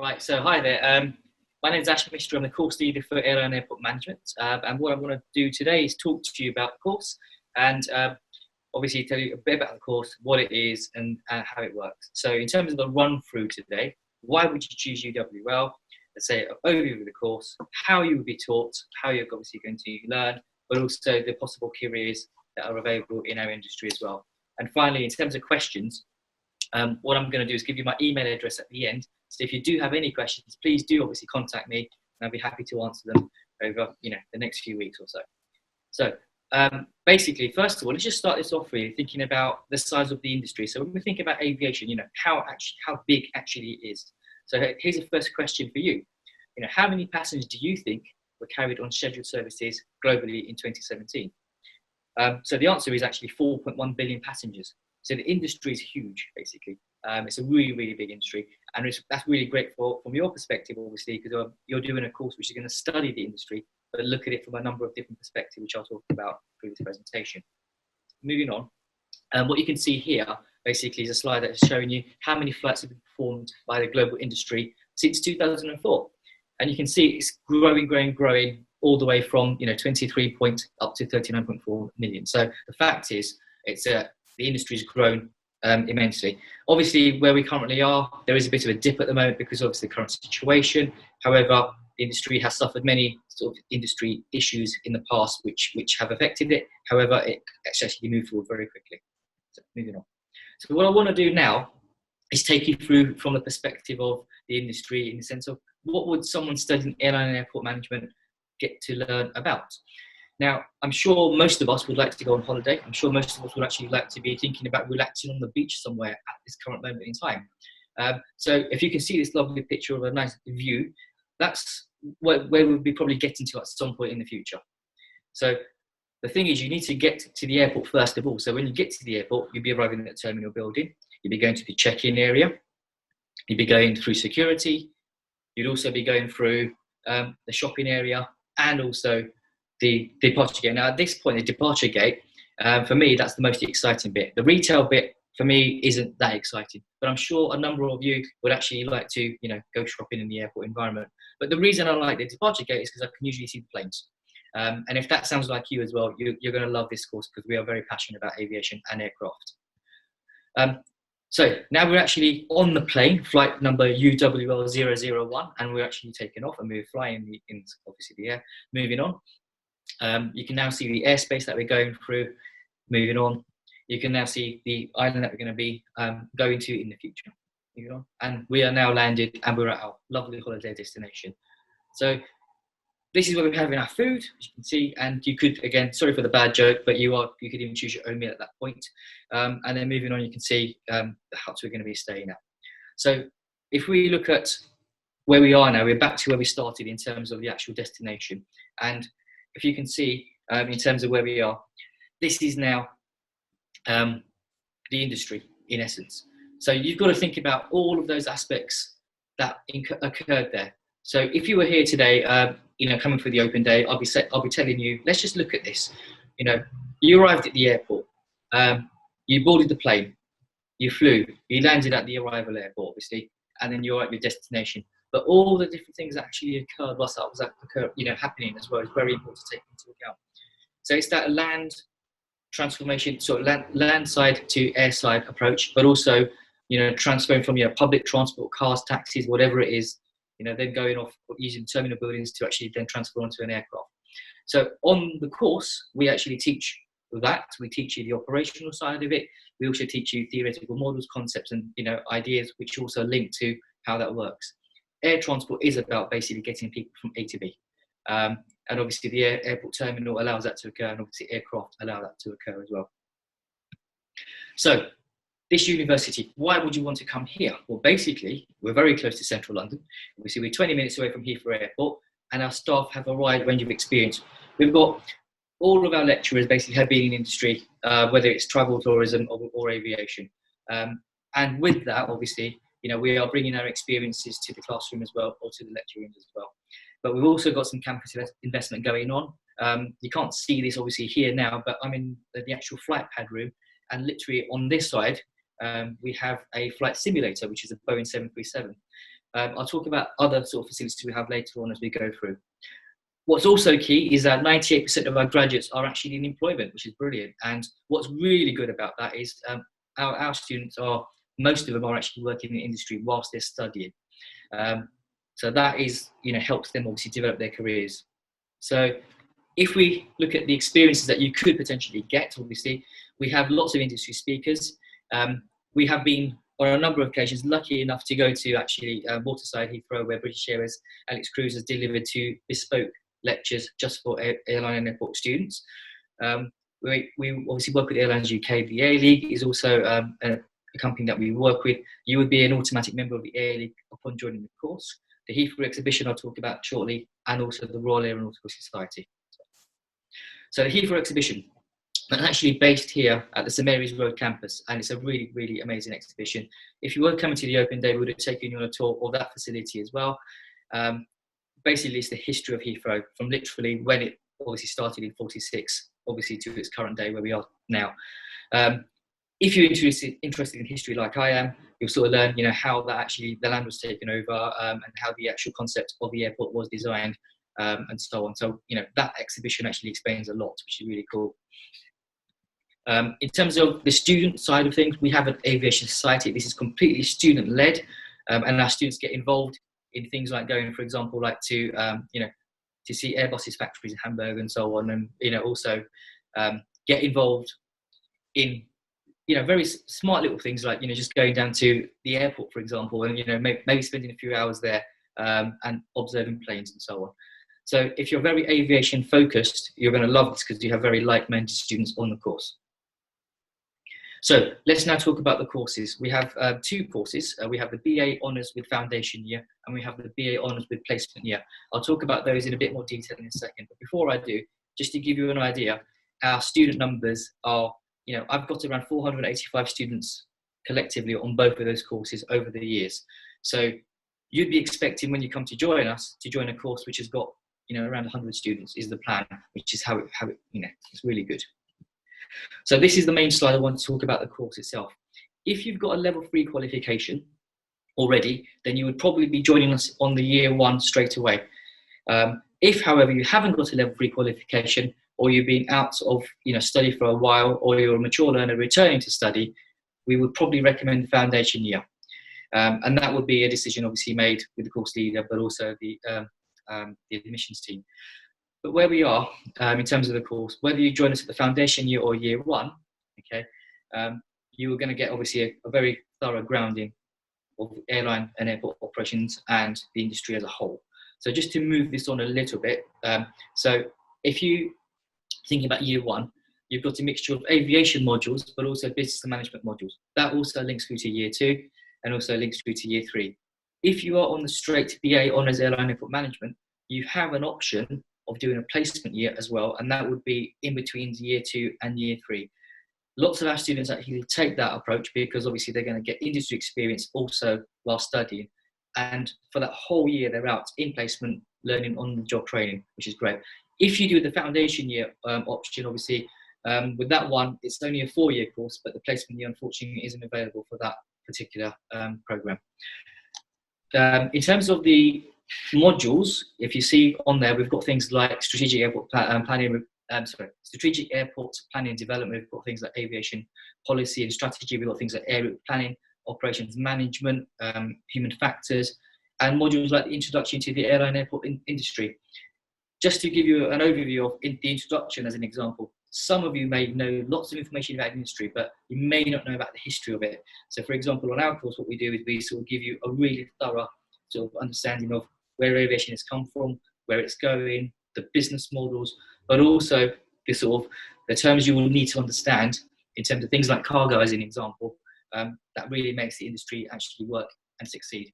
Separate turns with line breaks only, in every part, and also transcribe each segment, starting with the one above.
Right, so hi there. My name is Ash Mishra. I'm the course leader for Airline Airport Management. And what I want to do today is talk to you about the course and obviously tell you a bit about the course, what it is and how it works. So in terms of the run through today, why would you choose UWL? Let's say an overview of the course, how you will be taught, how you're obviously going to learn, but also the possible careers that are available in our industry as well. And finally, in terms of questions, what I'm going to do is give you my email address at the end. So if you do have any questions, please do obviously contact me, and I'll be happy to answer them over the next few weeks or so. So basically, first of all, let's just start this off with thinking about the size of the industry. So when we think about aviation, how big actually it is. So here's the first question for you. How many passengers do you think were carried on scheduled services globally in 2017? So the answer is actually 4.1 billion passengers. So the industry is huge, basically. It's a really, really big industry. And that's really great from your perspective, obviously, because you're doing a course which is going to study the industry, but look at it from a number of different perspectives, which I'll talk about through this presentation. Moving on, what you can see here, basically, is a slide that's showing you how many flights have been performed by the global industry since 2004. And you can see it's growing all the way from 23 up to 39.4 million. So the fact is, the industry has grown immensely. Obviously, where we currently are, there is a bit of a dip at the moment because of the current situation. However, the industry has suffered many sort of industry issues in the past which have affected it. However, it's actually moved forward very quickly. So moving on. So what I want to do now is take you through from the perspective of the industry in the sense of what would someone studying airline and airport management get to learn about. Now, I'm sure most of us would like to go on holiday. I'm sure most of us would actually like to be thinking about relaxing on the beach somewhere at this current moment in time. So if you can see this lovely picture of a nice view, that's where we'll be probably getting to at some point in the future. So the thing is, you need to get to the airport first of all. So when you get to the airport, you'll be arriving at the terminal building. You'll be going to the check-in area. You'll be going through security. You'd also be going through the shopping area and also the departure gate. Now, at this point, the departure gate, for me, that's the most exciting bit. The retail bit, for me, isn't that exciting. But I'm sure a number of you would actually like to, go shopping in the airport environment. But the reason I like the departure gate is because I can usually see the planes. And if that sounds like you as well, you're going to love this course because we are very passionate about aviation and aircraft. So now we're actually on the plane, flight number UWL 001, and we're actually taking off and we're flying in obviously the air. Moving on. You can now see the airspace that we're going through. Moving on, you can now see the island that we're going to be going to in the future. Moving on, and we are now landed and we're at our lovely holiday destination. So this is where we're having our food, as you can see, and you could, again, sorry for the bad joke, but you could even choose your own meal at that point. And then moving on, you can see the huts we're going to be staying at. So if we look at where we are now, we're back to where we started in terms of the actual destination. And if you can see, in terms of where we are, this is now the industry, in essence. So you've got to think about all of those aspects that occurred there. So if you were here today, coming for the open day, I'll be telling you, let's just look at this. You arrived at the airport, you boarded the plane, you flew, you landed at the arrival airport, obviously, and then you're at your destination. But all the different things that actually occurred whilst that was happening as well is very important to take into account. So it's that land transformation, sort of land side to air side approach, but also, transferring from public transport, cars, taxis, whatever it is, then going off using terminal buildings to actually then transfer onto an aircraft. So on the course, we actually teach that. We teach you the operational side of it. We also teach you theoretical models, concepts, and ideas, which also link to how that works. Air transport is about basically getting people from A to B. And obviously the airport terminal allows that to occur, and obviously aircraft allow that to occur as well. So this university, why would you want to come here? Well, basically, we're very close to central London. Obviously, we're 20 minutes away from Heathrow Airport, and our staff have a wide range of experience. We've got all of our lecturers basically have been in industry, whether it's travel, tourism, or aviation. And with that, obviously, we are bringing our experiences to the classroom as well, or to the lecture rooms as well. But we've also got some campus investment going on. You can't see this obviously here now, but I'm in the actual flight pad room, and literally on this side, we have a flight simulator, which is a Boeing 737. I'll talk about other sort of facilities we have later on as we go through. What's also key is that 98% of our graduates are actually in employment, which is brilliant. And what's really good about that is our students most of them are actually working in the industry whilst they're studying. So that is, helps them obviously develop their careers. So if we look at the experiences that you could potentially get, obviously, we have lots of industry speakers. We have been, on a number of occasions, lucky enough to go to actually Waterside Heathrow, where British Airways Alex Cruz has delivered 2 bespoke lectures just for airline and airport students. We obviously work with Airlines UK. The Air League is also a company that we work with. You would be an automatic member of the Air League upon joining the course. The Heathrow exhibition I'll talk about shortly, and also the Royal Aeronautical Society. So the Heathrow exhibition, it's actually based here at the St Mary's Road campus, and it's a really, really amazing exhibition. If you were coming to the open day, we would have taken you on a tour of that facility as well. Basically, it's the history of Heathrow from literally when it obviously started in 46, obviously to its current day where we are now. If you're interested in history like I am, you'll sort of learn, how that actually the land was taken over and how the actual concept of the airport was designed and so on. So, that exhibition actually explains a lot, which is really cool. In terms of the student side of things, we have an aviation society. This is completely student-led, and our students get involved in things like going, for example, like to see Airbus's factories in Hamburg and so on, and also get involved in very smart little things like just going down to the airport, for example, and maybe spending a few hours there and observing planes and so on. So if you're very aviation focused, you're going to love this because you have very like-minded students on the course. So let's now talk about the courses. We have 2 courses. We have the BA Honours with Foundation Year, and we have the BA Honours with Placement Year. I'll talk about those in a bit more detail in a second. But before I do, just to give you an idea, our student numbers are, I've got around 485 students collectively on both of those courses over the years. So you'd be expecting when you come to join us to join a course which has got, around 100 students is the plan, which is how it it's really good. So this is the main slide I want to talk about the course itself. If you've got a level 3 qualification already, then you would probably be joining us on the year 1 straight away. If, however, you haven't got a level 3 qualification, or you've been out of study for a while, or you're a mature learner returning to study, we would probably recommend the foundation year. And that would be a decision obviously made with the course leader, but also the admissions team. But where we are in terms of the course, whether you join us at the foundation year or year 1, okay, you are going to get obviously a very thorough grounding of airline and airport operations and the industry as a whole. So just to move this on a little bit, so if you thinking about year 1, you've got a mixture of aviation modules, but also business and management modules. That also links through to year 2 and also links through to year 3. If you are on the straight BA Honours Airline Airport Management, you have an option of doing a placement year as well, and that would be in between year 2 and year 3. Lots of our students actually take that approach because obviously they're going to get industry experience also while studying, and for that whole year they're out in placement learning on the job training, which is great. If you do the foundation year option, obviously with that one it's only a 4-year course, but the placement year unfortunately isn't available for that particular program. In terms of the modules, if you see on there, we've got things like strategic airport planning, strategic airport planning and development. We've got things like aviation policy and strategy. We've got things like air planning, operations management, human factors, and modules like the introduction to the airline airport industry. Just to give you an overview of the introduction as an example, some of you may know lots of information about the industry, but you may not know about the history of it. So for example, on our course, what we do is we sort of give you a really thorough sort of understanding of where aviation has come from, where it's going, the business models, but also the terms you will need to understand in terms of things like cargo as an example, that really makes the industry actually work and succeed.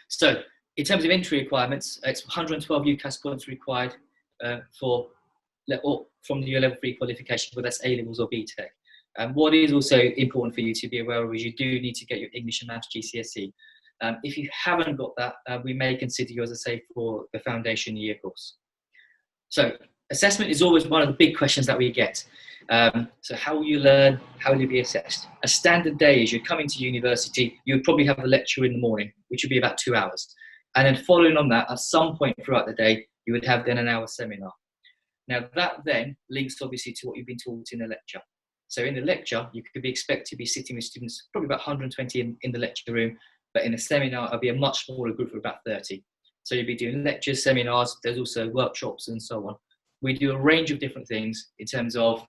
So in terms of entry requirements, it's 112 UCAS points required from your level 3 qualification, whether that's A-levels or BTEC. What is also important for you to be aware of is you do need to get your English and Maths GCSE. If you haven't got that, we may consider you, as I say, for the foundation year course. So assessment is always one of the big questions that we get. So how will you learn? How will you be assessed? A standard day is you're coming to university, you would probably have a lecture in the morning, which would be about 2 hours. And then following on that, at some point throughout the day, you would have then an hour seminar. Now that then links obviously to what you've been taught in the lecture. So in the lecture, you could be expected to be sitting with students, probably about 120 in the lecture room, but in a seminar, it'll be a much smaller group of about 30. So you'll be doing lectures, seminars, there's also workshops and so on. We do a range of different things in terms of,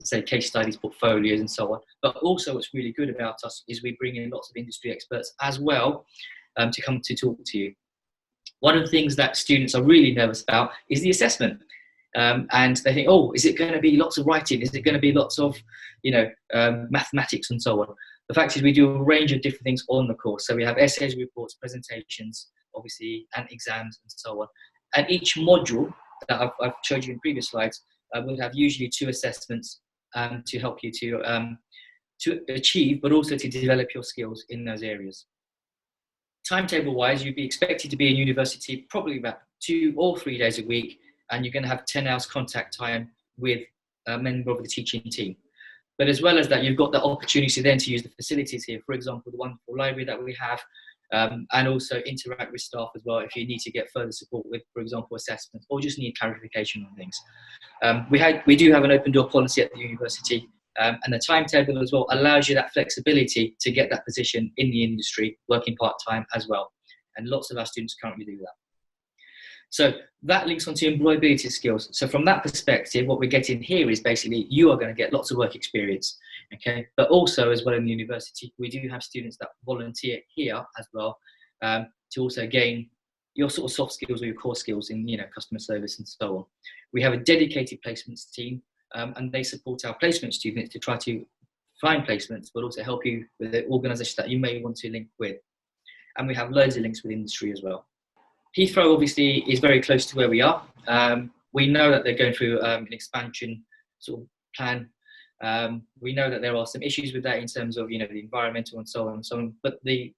say, case studies, portfolios and so on. But also what's really good about us is we bring in lots of industry experts as well to come to talk to you. One of the things that students are really nervous about is the assessment. And they think, oh, is it going to be lots of writing? Is it going to be lots of, mathematics and so on? The fact is we do a range of different things on the course. So we have essays, reports, presentations, obviously, and exams and so on. And each module that I've showed you in previous slides would have usually 2 assessments to help you to achieve, but also to develop your skills in those areas. Timetable-wise, you'd be expected to be in university probably about 2 or 3 days a week, and you're going to have 10 hours contact time with a member of the teaching team. But as well as that, you've got the opportunity then to use the facilities here, for example, the wonderful library that we have, and also interact with staff as well if you need to get further support with, for example, assessments or just need clarification on things. We do have an open door policy at the university, and the timetable as well allows you that flexibility to get that position in the industry, working part-time as well. And lots of our students currently do that. So that links onto employability skills. So from that perspective, what we're getting here is basically you are going to get lots of work experience, okay? But also as well in the university, we do have students that volunteer here as well to also gain your sort of soft skills or your core skills in, customer service and so on. We have a dedicated placements team and they support our placement students to try to find placements, but also help you with the organisation that you may want to link with. And we have loads of links with industry as well. Heathrow obviously is very close to where we are. We know that they're going through an expansion sort of plan. We know that there are some issues with that in terms of the environmental and so on and so on. But the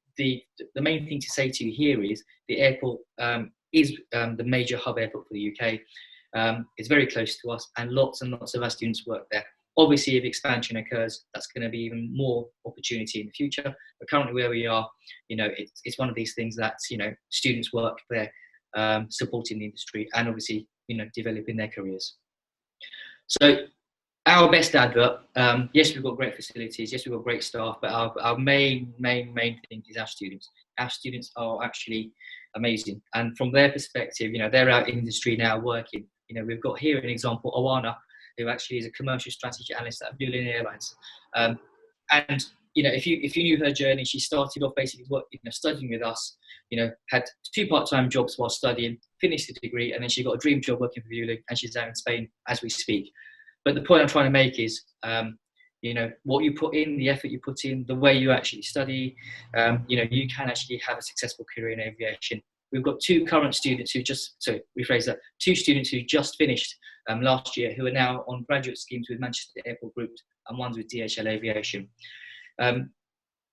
main thing to say to you here is the airport is the major hub airport for the UK. It's very close to us, and lots of our students work there. Obviously, if expansion occurs, that's going to be even more opportunity in the future. But currently where we are, it's one of these things that, students work there, supporting the industry and obviously, developing their careers. So our best advert, yes, we've got great facilities. Yes, we've got great staff, but our main thing is our students. Our students are actually amazing. And from their perspective, they're out in industry now working. We've got here an example, Awana, who actually is a commercial strategy analyst at UWL Airlines. And if you knew her journey, she started off basically studying with us, had 2 part-time jobs while studying, finished the degree, and then she got a dream job working for UWL, and she's out in Spain as we speak. But the point I'm trying to make is, what you put in, the effort you put in, the way you actually study, you can actually have a successful career in aviation. We've got 2 current students who 2 students who just finished last year, who are now on graduate schemes with Manchester Airport Group, and one's with DHL Aviation.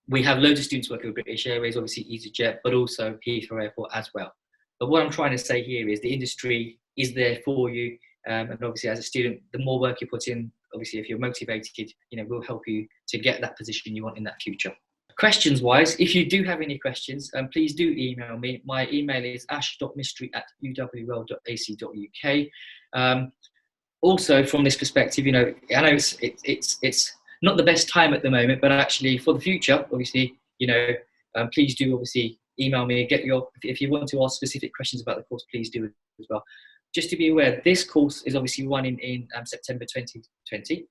We have loads of students working with British Airways, obviously EasyJet, but also Heathrow Airport as well. But what I'm trying to say here is the industry is there for you, and obviously as a student, the more work you put in, obviously if you're motivated, will help you to get that position you want in that future. Questions wise, if you do have any questions, please do email me. My email is ash.mystery@uwl.ac.uk. Also from this perspective, I know it's not the best time at the moment, but actually for the future, obviously, please do obviously email me, if you want to ask specific questions about the course, please do as well. Just to be aware, this course is obviously running in September 2020.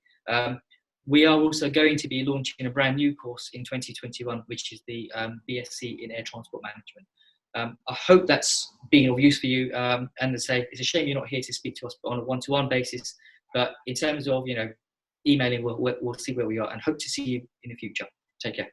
We are also going to be launching a brand new course in 2021, which is the BSc in Air Transport Management. I hope that's been of use for you. And as I say, it's a shame you're not here to speak to us on a one-to-one basis. But in terms of, emailing, we'll see where we are and hope to see you in the future. Take care.